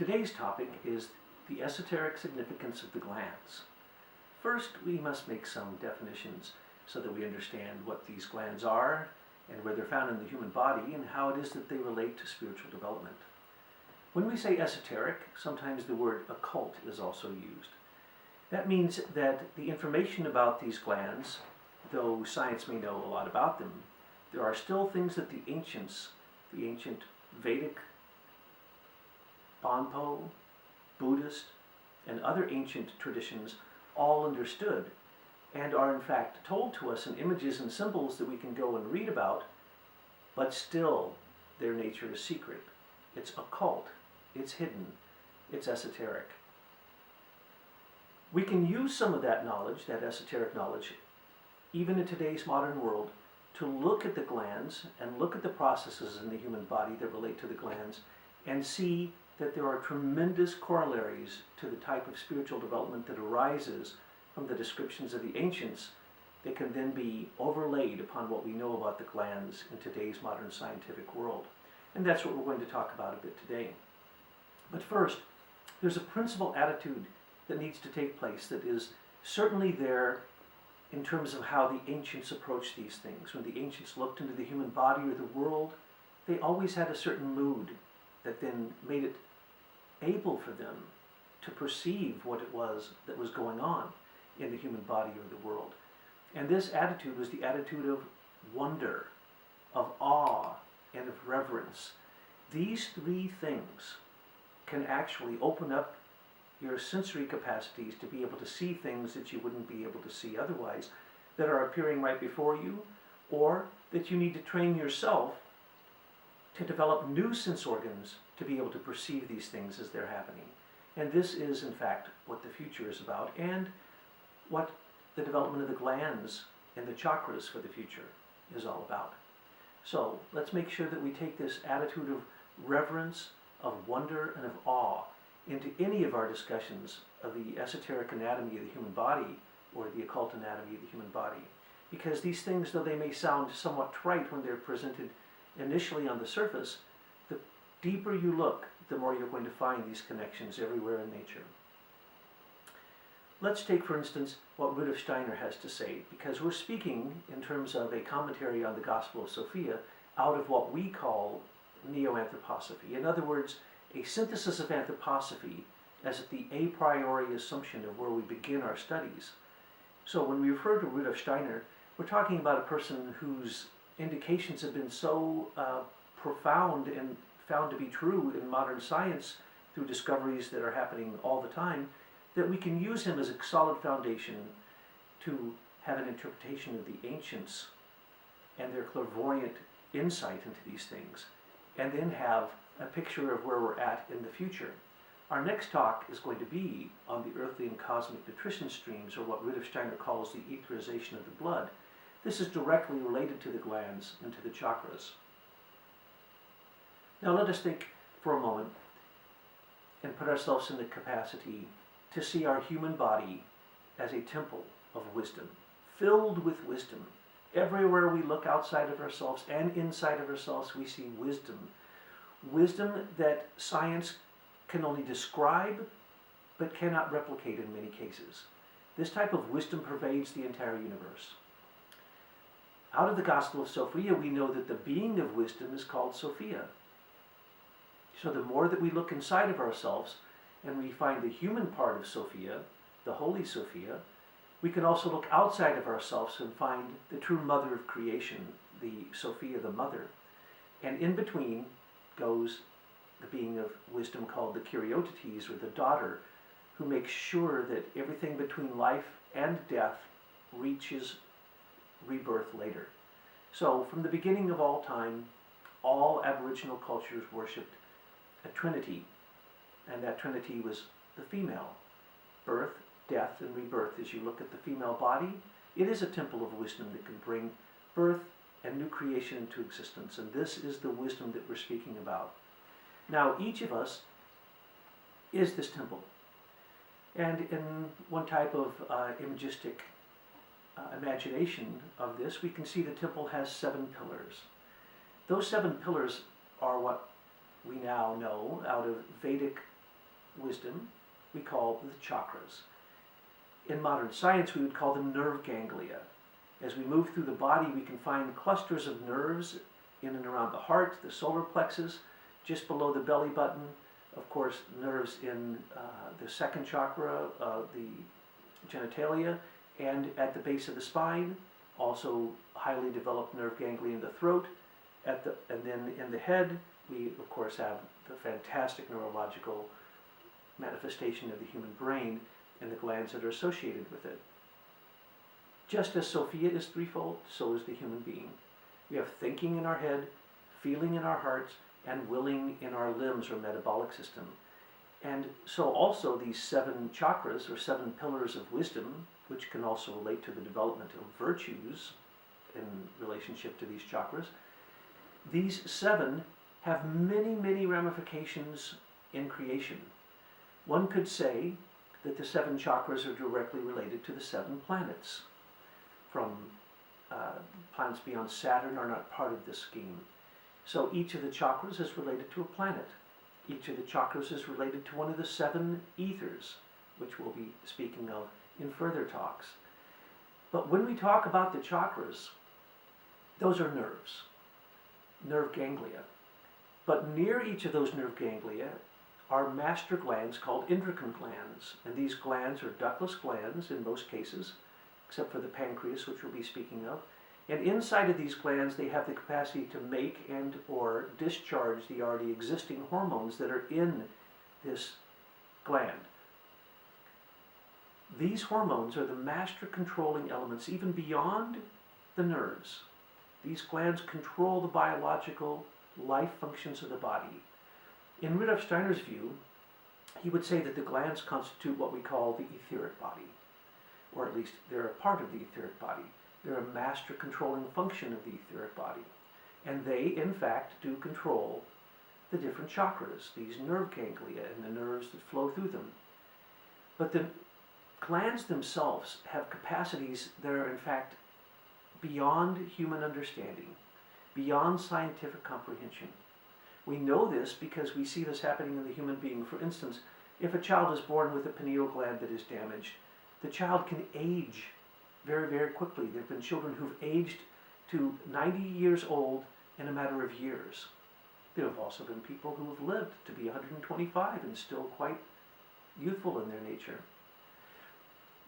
Today's topic is the esoteric significance of the glands. First, we must make some definitions so that we understand what these glands are and where they're found in the human body and how it is that they relate to spiritual development. When we say esoteric, sometimes the word occult is also used. That means that the information about these glands, though science may know a lot about them, there are still things that the ancients, the ancient Vedic, Bonpo, Buddhist, and other ancient traditions all understood and are in fact told to us in images and symbols that we can go and read about, but still their nature is secret. It's occult, it's hidden, it's esoteric. We can use some of that knowledge, that esoteric knowledge, even in today's modern world, to look at the glands and look at the processes in the human body that relate to the glands and see that there are tremendous corollaries to the type of spiritual development that arises from the descriptions of the ancients that can then be overlaid upon what we know about the glands in today's modern scientific world. And that's what we're going to talk about a bit today. But first, there's a principal attitude that needs to take place that is certainly there in terms of how the ancients approached these things. When the ancients looked into the human body or the world, they always had a certain mood that then made it able for them to perceive what it was that was going on in the human body or the world. And this attitude was the attitude of wonder, of awe, and of reverence. These three things can actually open up your sensory capacities to be able to see things that you wouldn't be able to see otherwise, that are appearing right before you, or that you need to train yourself to develop new sense organs to be able to perceive these things as they're happening. And this is, in fact, what the future is about, and what the development of the glands and the chakras for the future is all about. So let's make sure that we take this attitude of reverence, of wonder, and of awe into any of our discussions of the esoteric anatomy of the human body or the occult anatomy of the human body. Because these things, though they may sound somewhat trite when they're presented initially on the surface, the deeper you look, the more you're going to find these connections everywhere in nature. Let's take, for instance, what Rudolf Steiner has to say, because we're speaking in terms of a commentary on the Gospel of Sophia out of what we call neo-anthroposophy. In other words, a synthesis of anthroposophy as the a priori assumption of where we begin our studies. So when we refer to Rudolf Steiner, we're talking about a person whose indications have been so profound and found to be true in modern science through discoveries that are happening all the time, that we can use him as a solid foundation to have an interpretation of the ancients and their clairvoyant insight into these things, and then have a picture of where we're at in the future. Our next talk is going to be on the earthly and cosmic nutrition streams, or what Rudolf Steiner calls the etherization of the blood. This is directly related to the glands and to the chakras. Now let us think for a moment and put ourselves in the capacity to see our human body as a temple of wisdom, filled with wisdom. Everywhere we look outside of ourselves and inside of ourselves, we see wisdom. Wisdom that science can only describe, but cannot replicate in many cases. This type of wisdom pervades the entire universe. Out of the Gospel of Sophia, we know that the being of wisdom is called Sophia. So the more that we look inside of ourselves and we find the human part of Sophia, the Holy Sophia, we can also look outside of ourselves and find the true mother of creation, the Sophia, the mother. And in between goes the being of wisdom called the Kyrioteites, or the daughter, who makes sure that everything between life and death reaches rebirth later. So from the beginning of all time, all Aboriginal cultures worshipped a trinity, and that trinity was the female. Birth, death, and rebirth. As you look at the female body, it is a temple of wisdom that can bring birth and new creation into existence, and this is the wisdom that we're speaking about. Now, each of us is this temple, and in one type of imagistic imagination of this, we can see the temple has 7 pillars. Those 7 pillars are what we now know out of Vedic wisdom, we call the chakras. In modern science, we would call them nerve ganglia. As we move through the body, we can find clusters of nerves in and around the heart, the solar plexus, just below the belly button. Of course, nerves in the second chakra, the genitalia, and at the base of the spine. Also highly developed nerve ganglia in the throat. And then in the head, we of course have the fantastic neurological manifestation of the human brain and the glands that are associated with it. Just as Sophia is threefold, so is the human being. We have thinking in our head, feeling in our hearts, and willing in our limbs or metabolic system. And so also these 7 chakras, or 7 pillars of wisdom, which can also relate to the development of virtues in relationship to these chakras, these 7 have many, many ramifications in creation. One could say that the 7 chakras are directly related to the 7 planets. From planets beyond Saturn are not part of this scheme. So each of the chakras is related to a planet. Each of the chakras is related to one of the 7 ethers, which we'll be speaking of in further talks. But when we talk about the chakras, those are nerves, nerve ganglia. But near each of those nerve ganglia are master glands called endocrine glands. And these glands are ductless glands in most cases, except for the pancreas, which we'll be speaking of. And inside of these glands, they have the capacity to make and or discharge the already existing hormones that are in this gland. These hormones are the master controlling elements even beyond the nerves. These glands control the biological life functions of the body. In Rudolf Steiner's view, he would say that the glands constitute what we call the etheric body, or at least they're a part of the etheric body. They're a master controlling function of the etheric body. And they, in fact, do control the different chakras, these nerve ganglia and the nerves that flow through them. But the glands themselves have capacities that are, in fact, beyond human understanding, beyond scientific comprehension. We know this because we see this happening in the human being. For instance, if a child is born with a pineal gland that is damaged, the child can age very, very quickly. There have been children who've aged to 90 years old in a matter of years. There have also been people who have lived to be 125 and still quite youthful in their nature.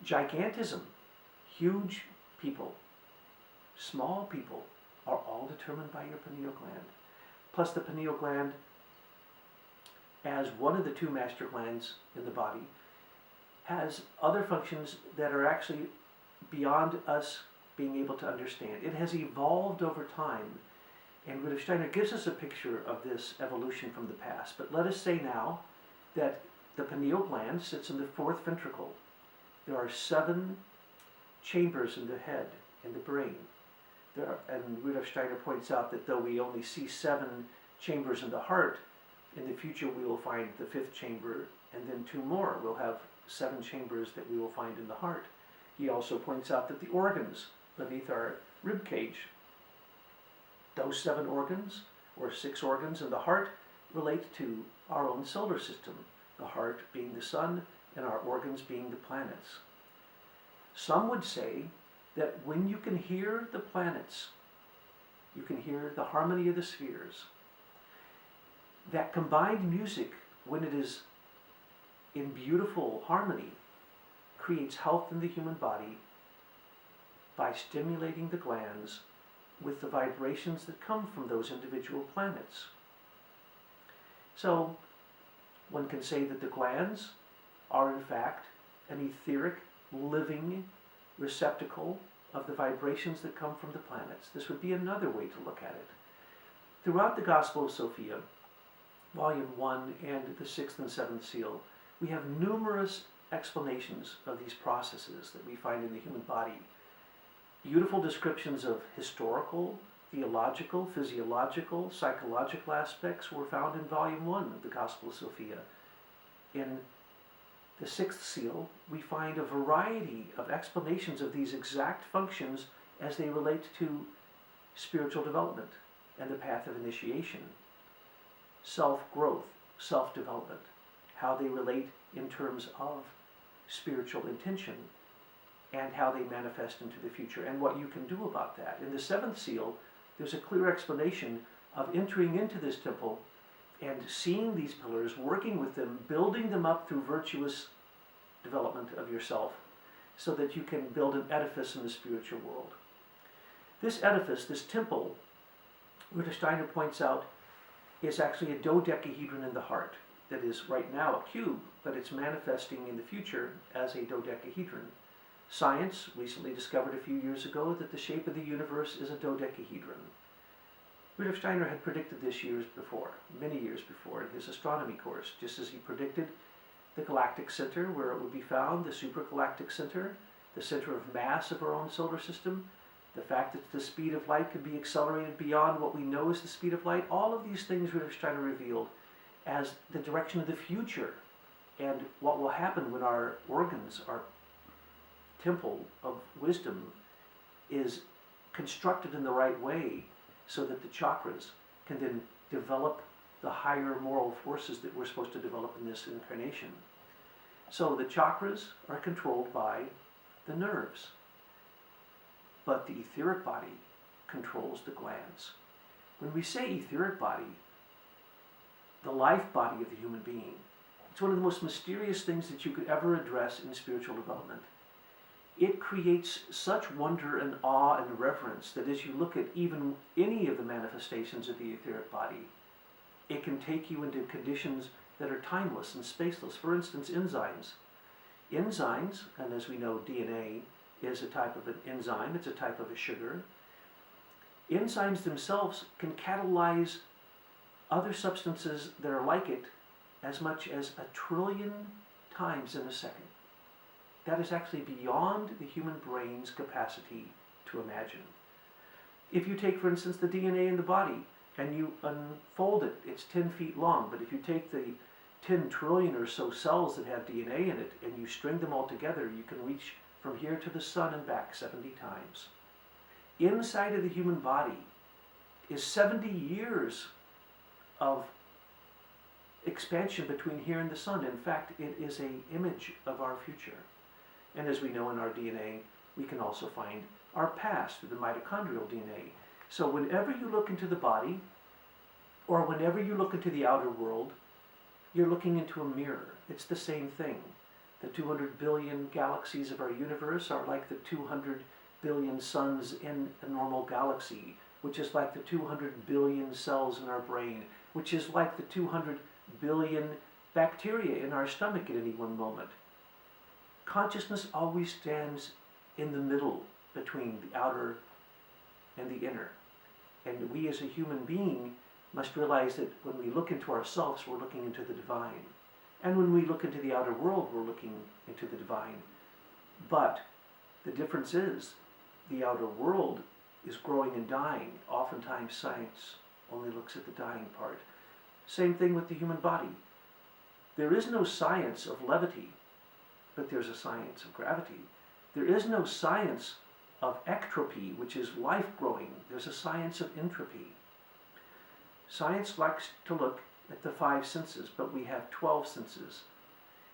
Gigantism, huge people, small people, are all determined by your pineal gland. Plus the pineal gland, as one of the 2 master glands in the body, has other functions that are actually beyond us being able to understand. It has evolved over time, and Rudolf Steiner gives us a picture of this evolution from the past. But let us say now that the pineal gland sits in the 4th ventricle. There are 7 chambers in the head, in the brain. And Rudolf Steiner points out that though we only see 7 chambers in the heart, in the future we will find the 5th chamber, and then 2 more. We'll have 7 chambers that we will find in the heart. He also points out that the organs beneath our rib cage, those 7 organs, or 6 organs in the heart, relate to our own solar system, the heart being the sun and our organs being the planets. Some would say that when you can hear the planets, you can hear the harmony of the spheres. That combined music, when it is in beautiful harmony, creates health in the human body by stimulating the glands with the vibrations that come from those individual planets. So one can say that the glands are in fact an etheric, living receptacle of the vibrations that come from the planets. This would be another way to look at it. Throughout the Gospel of Sophia, Volume 1 and the 6th and 7th seal, we have numerous explanations of these processes that we find in the human body. Beautiful descriptions of historical, theological, physiological, psychological aspects were found in Volume 1 of the Gospel of Sophia. In the 6th seal, we find a variety of explanations of these exact functions as they relate to spiritual development and the path of initiation, self-growth, self-development. how they relate in terms of spiritual intention, and how they manifest into the future, and what you can do about that. In the seventh seal, there's a clear explanation of entering into this temple and seeing these pillars, working with them, building them up through virtuous development of yourself, so that you can build an edifice in the spiritual world. This edifice, this temple, Rudolf Steiner points out, is actually a dodecahedron in the heart. That is right now a cube, but it's manifesting in the future as a dodecahedron. Science recently discovered a few years ago that the shape of the universe is a dodecahedron. Rudolf Steiner had predicted this years before, many years before, in his astronomy course, just as he predicted the galactic center, where it would be found, the supergalactic center, the center of mass of our own solar system, the fact that the speed of light could be accelerated beyond what we know is the speed of light. All of these things Rudolf Steiner revealed as the direction of the future, and what will happen when our organs, our temple of wisdom, is constructed in the right way, so that the chakras can then develop the higher moral forces that we're supposed to develop in this incarnation. So the chakras are controlled by the nerves, but the etheric body controls the glands. When we say etheric body, the life body of the human being, it's one of the most mysterious things that you could ever address in spiritual development. It creates such wonder and awe and reverence that as you look at even any of the manifestations of the etheric body, it can take you into conditions that are timeless and spaceless. For instance, enzymes. Enzymes, and as we know, DNA is a type of an enzyme, it's a type of a sugar. Enzymes themselves can catalyze other substances that are like it as much as 1 trillion times in a second. That is actually beyond the human brain's capacity to imagine. If you take, for instance, the DNA in the body and you unfold it, it's 10 feet long, but if you take the 10 trillion or so cells that have DNA in it and you string them all together, you can reach from here to the sun and back 70 times. Inside of the human body is 70 years of expansion between here and the sun. In fact, it is an image of our future. And as we know in our DNA, we can also find our past through the mitochondrial DNA. So whenever you look into the body, or whenever you look into the outer world, you're looking into a mirror. It's the same thing. The 200 billion galaxies of our universe are like the 200 billion suns in a normal galaxy, which is like the 200 billion cells in our brain, which is like the 200 billion bacteria in our stomach at any one moment. Consciousness always stands in the middle between the outer and the inner. And we as a human being must realize that when we look into ourselves, we're looking into the divine. And when we look into the outer world, we're looking into the divine. But the difference is, the outer world is growing and dying. Oftentimes science only looks at the dying part. Same thing with the human body. There is no science of levity, but there's a science of gravity. There is no science of ectropy, which is life growing. There's a science of entropy. Science likes to look at the 5 senses, but we have 12 senses.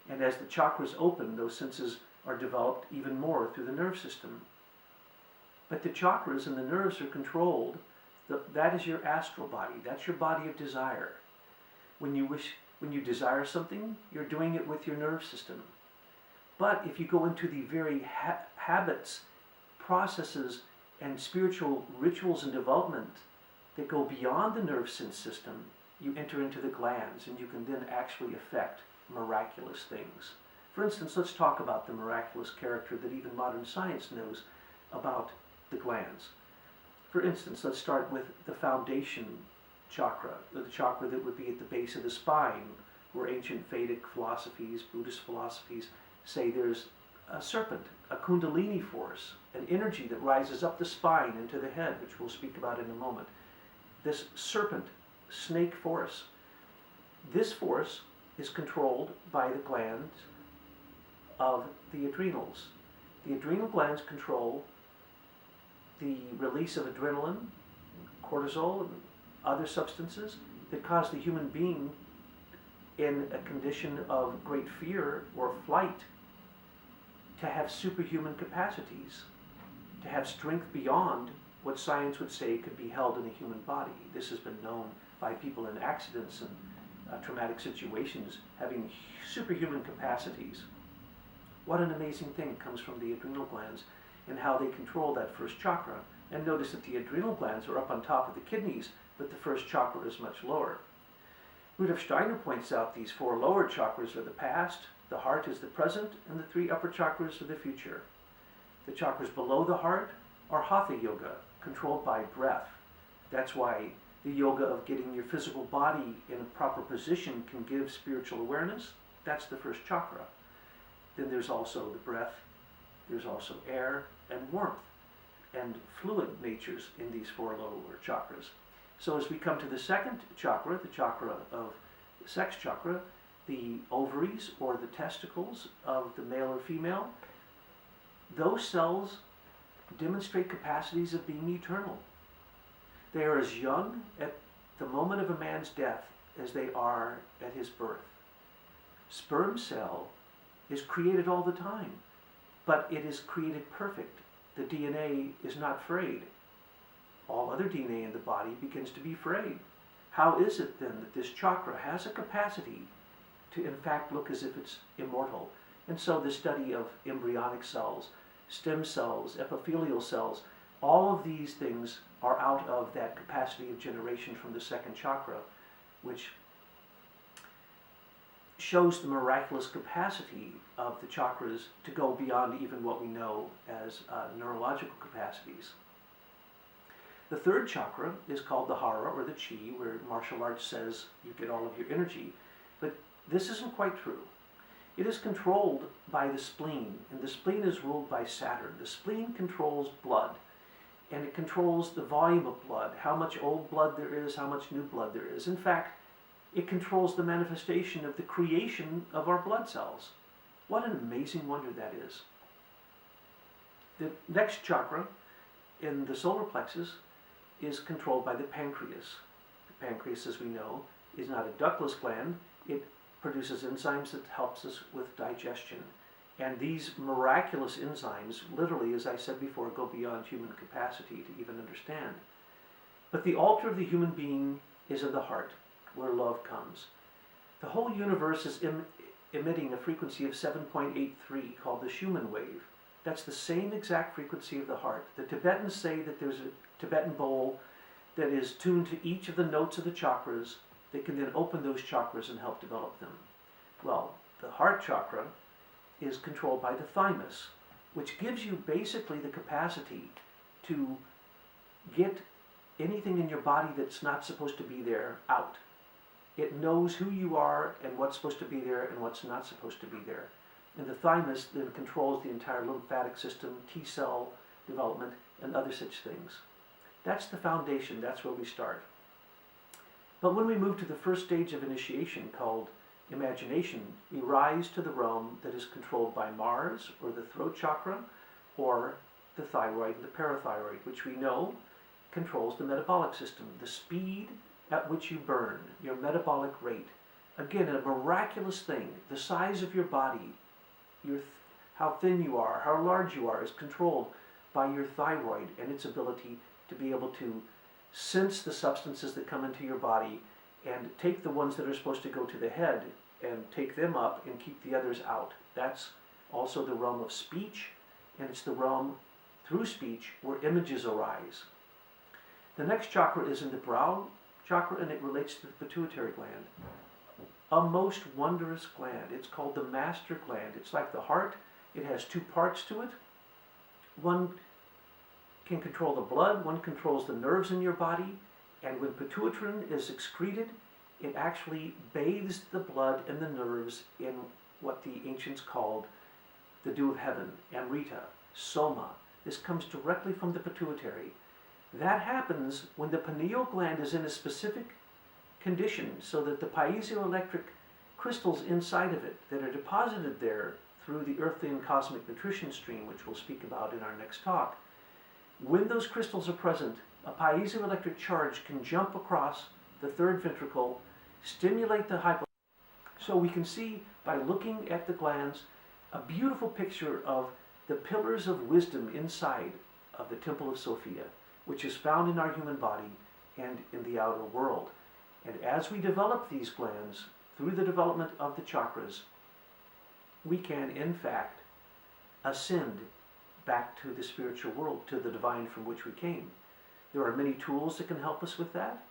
And as the chakras open, those senses are developed even more through the nerve system. But the chakras and the nerves are controlled. That is your astral body. That's your body of desire. When you desire something, you're doing it with your nerve system. But if you go into the very habits, processes, and spiritual rituals and development that go beyond the nerve sense system, you enter into the glands, and you can then actually affect miraculous things. For instance, let's talk about the miraculous character that even modern science knows about the glands. For instance, let's start with the foundation chakra, the chakra that would be at the base of the spine, where ancient Vedic philosophies, Buddhist philosophies say there's a serpent, a kundalini force, an energy that rises up the spine into the head, which we'll speak about in a moment. This serpent, snake force, this force is controlled by the glands of the adrenals. The adrenal glands control the release of adrenaline, cortisol, and other substances that cause the human being in a condition of great fear or flight to have superhuman capacities, to have strength beyond what science would say could be held in a human body. This has been known by people in accidents and traumatic situations having superhuman capacities. What an amazing thing comes from the adrenal glands and how they control that first chakra. And notice that the adrenal glands are up on top of the kidneys, but the first chakra is much lower. Rudolf Steiner points out these 4 lower chakras are the past, the heart is the present, and the 3 upper chakras are the future. The chakras below the heart are hatha yoga, controlled by breath. That's why the yoga of getting your physical body in a proper position can give spiritual awareness. That's the first chakra. Then there's also the breath, there's also air and warmth and fluid natures in these 4 lower chakras. So as we come to the second chakra, the chakra of sex chakra, the ovaries or the testicles of the male or female, those cells demonstrate capacities of being eternal. They are as young at the moment of a man's death as they are at his birth. Sperm cell is created all the time, but it is created perfect. The DNA is not frayed. All other DNA in the body begins to be frayed. How is it then that this chakra has a capacity to in fact look as if it's immortal? And so the study of embryonic cells, stem cells, epithelial cells, all of these things are out of that capacity of generation from the second chakra, which shows the miraculous capacity of the chakras to go beyond even what we know as neurological capacities. The third chakra is called the hara, or the chi, where martial arts says you get all of your energy. But this isn't quite true. It is controlled by the spleen, and the spleen is ruled by Saturn. The spleen controls blood, and it controls the volume of blood, how much old blood there is, how much new blood there is. In fact, it controls the manifestation of the creation of our blood cells. What an amazing wonder that is. The next chakra in the solar plexus is controlled by the pancreas. The pancreas, as we know, is not a ductless gland. It produces enzymes that helps us with digestion. And these miraculous enzymes, literally, as I said before, go beyond human capacity to even understand. But the altar of the human being is in the heart, where love comes. The whole universe is emitting a frequency of 7.83 called the Schumann wave. That's the same exact frequency of the heart. The Tibetans say that there's a Tibetan bowl that is tuned to each of the notes of the chakras that can then open those chakras and help develop them. Well, the heart chakra is controlled by the thymus, which gives you basically the capacity to get anything in your body that's not supposed to be there out. It knows who you are and what's supposed to be there and what's not supposed to be there. And the thymus then controls the entire lymphatic system, T-cell development, and other such things. That's the foundation. That's where we start. But when we move to the first stage of initiation, called imagination, we rise to the realm that is controlled by Mars, or the throat chakra, or the thyroid and the parathyroid, which we know controls the metabolic system, the speed at which you burn, your metabolic rate. Again, a miraculous thing. The size of your body, how thin you are, how large you are, is controlled by your thyroid and its ability to be able to sense the substances that come into your body and take the ones that are supposed to go to the head and take them up and keep the others out. That's also the realm of speech, and it's the realm through speech where images arise. The next chakra is in the brow chakra, and it relates to the pituitary gland. A most wondrous gland. It's called the master gland. It's like the heart. It has 2 parts to it. One can control the blood, one controls the nerves in your body, and when pituitrin is excreted, it actually bathes the blood and the nerves in what the ancients called the dew of heaven, amrita, soma. This comes directly from the pituitary. That happens when the pineal gland is in a specific condition, so that the piezoelectric crystals inside of it that are deposited there through the earthly and cosmic nutrition stream, which we'll speak about in our next talk, when those crystals are present, a piezoelectric charge can jump across the third ventricle, stimulate the So we can see by looking at the glands a beautiful picture of the pillars of wisdom inside of the Temple of Sophia, which is found in our human body and in the outer world. And as we develop these glands through the development of the chakras, we can in fact ascend back to the spiritual world, to the divine from which we came. There are many tools that can help us with that.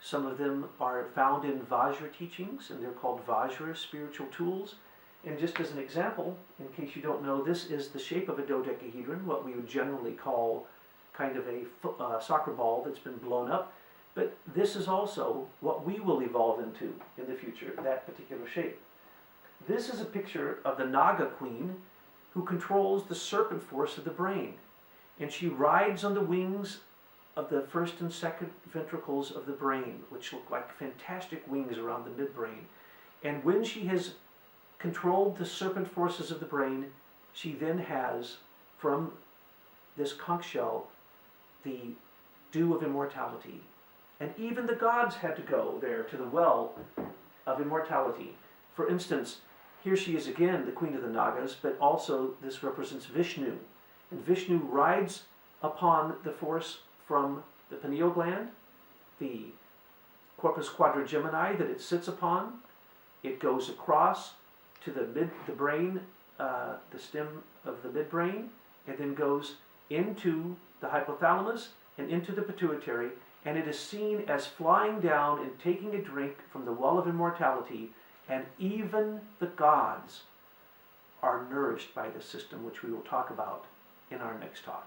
Some of them are found in Vajra teachings, and they're called Vajra spiritual tools. And just as an example, in case you don't know, this is the shape of a dodecahedron, what we would generally call kind of a soccer ball that's been blown up. But this is also what we will evolve into in the future, that particular shape. This is a picture of the Naga queen who controls the serpent force of the brain. And she rides on the wings of the first and second ventricles of the brain, which look like fantastic wings around the midbrain. And when she has controlled the serpent forces of the brain, she then has, from this conch shell, the dew of immortality. And even the gods had to go there to the well of immortality. For instance, here she is again, the queen of the Nagas, but also this represents Vishnu. And Vishnu rides upon the force from the pineal gland, the corpus quadrigemini that it sits upon. It goes across to the brain, the stem of the midbrain, and then goes into the hypothalamus and into the pituitary, and it is seen as flying down and taking a drink from the well of immortality, and even the gods are nourished by this system, which we will talk about in our next talk.